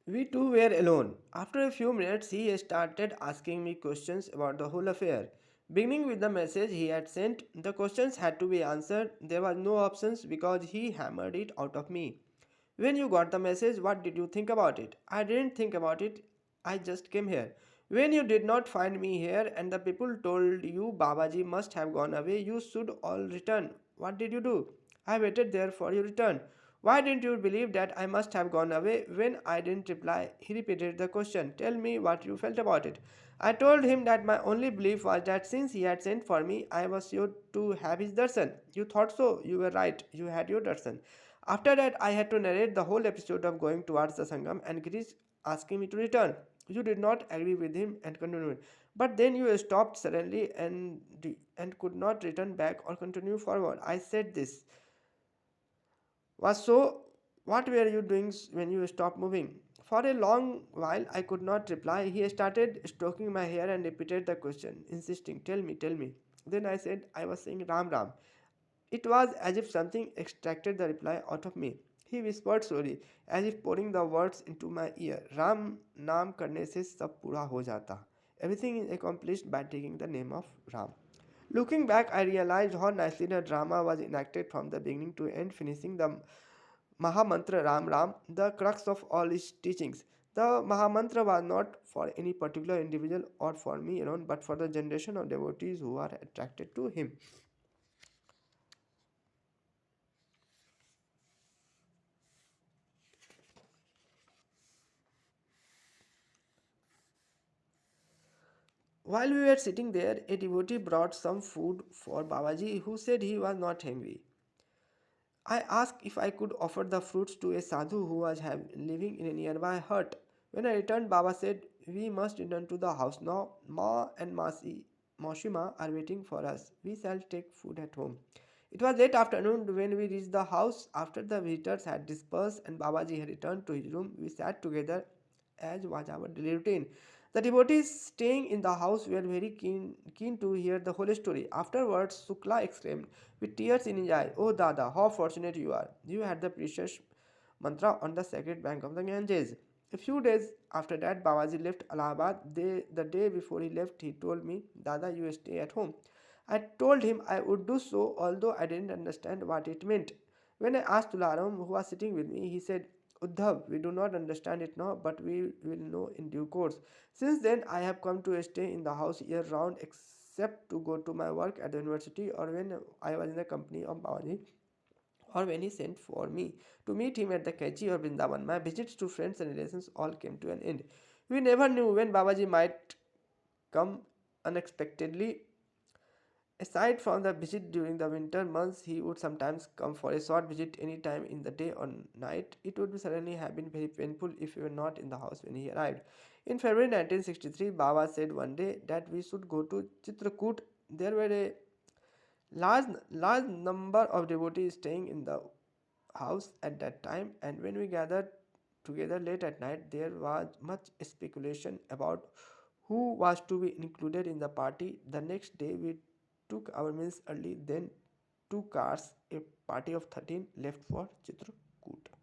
We two were alone. After a few minutes, he started asking me questions about the whole affair. Beginning with the message he had sent, the questions had to be answered. There was no options because he hammered it out of me. When you got the message, what did you think about it? I didn't think about it. I just came here. When you did not find me here and the people told you Babaji must have gone away, you should all return. What did you do? I waited there for your return. Why didn't you believe that I must have gone away? When I didn't reply, he repeated the question. Tell me what you felt about it. I told him that my only belief was that since he had sent for me, I was sure to have his darshan. You thought so. You were right. You had your darshan. After that, I had to narrate the whole episode of going towards the Sangam and Girish asking me to return. You did not agree with him and continued. But then you stopped suddenly and could not return back or continue forward. I said this was so. What were you doing when you stopped moving? For a long while, I could not reply. He started stroking my hair and repeated the question, insisting, tell me, tell me. Then I said, I was saying Ram Ram. It was as if something extracted the reply out of me. He whispered slowly, as if pouring the words into my ear. Ram naam karne se sab pura ho jata. Everything is accomplished by taking the name of Ram. Looking back, I realized how nicely the drama was enacted from the beginning to end, finishing the Mahamantra Ram Ram, the crux of all his teachings. The Mahamantra was not for any particular individual or for me alone, but for the generation of devotees who are attracted to him. While we were sitting there, a devotee brought some food for Babaji, who said he was not hungry. I asked if I could offer the fruits to a sadhu who was living in a nearby hut. When I returned, Baba said, we must return to the house now. Ma and Moshima are waiting for us. We shall take food at home. It was late afternoon when we reached the house. After the visitors had dispersed and Babaji had returned to his room, we sat together as was our daily routine. The devotees staying in the house were very keen to hear the whole story. Afterwards, Sukla exclaimed, with tears in his eyes, oh Dada, how fortunate you are. You had the precious mantra on the sacred bank of the Ganges. A few days after that, Babaji left Allahabad. The day before he left, he told me, Dada, you stay at home. I told him I would do so, although I didn't understand what it meant. When I asked Tularam, who was sitting with me, he said, Uddhav, we do not understand it now, but we will know in due course. Since then, I have come to stay in the house year round except to go to my work at the university or when I was in the company of Babaji or when he sent for me to meet him at the Kachi or Vrindavan. My visits to friends and relations all came to an end. We never knew when Babaji might come unexpectedly. Aside from the visit during the winter months, he would sometimes come for a short visit any time in the day or night. It would certainly have been very painful if we were not in the house when he arrived. In February 1963, Baba said one day that we should go to Chitrakoot. There were a large number of devotees staying in the house at that time, and when we gathered together late at night, there was much speculation about who was to be included in the party. The next day, we took our meals early, then two cars, a party of 13, left for Chitrakoot.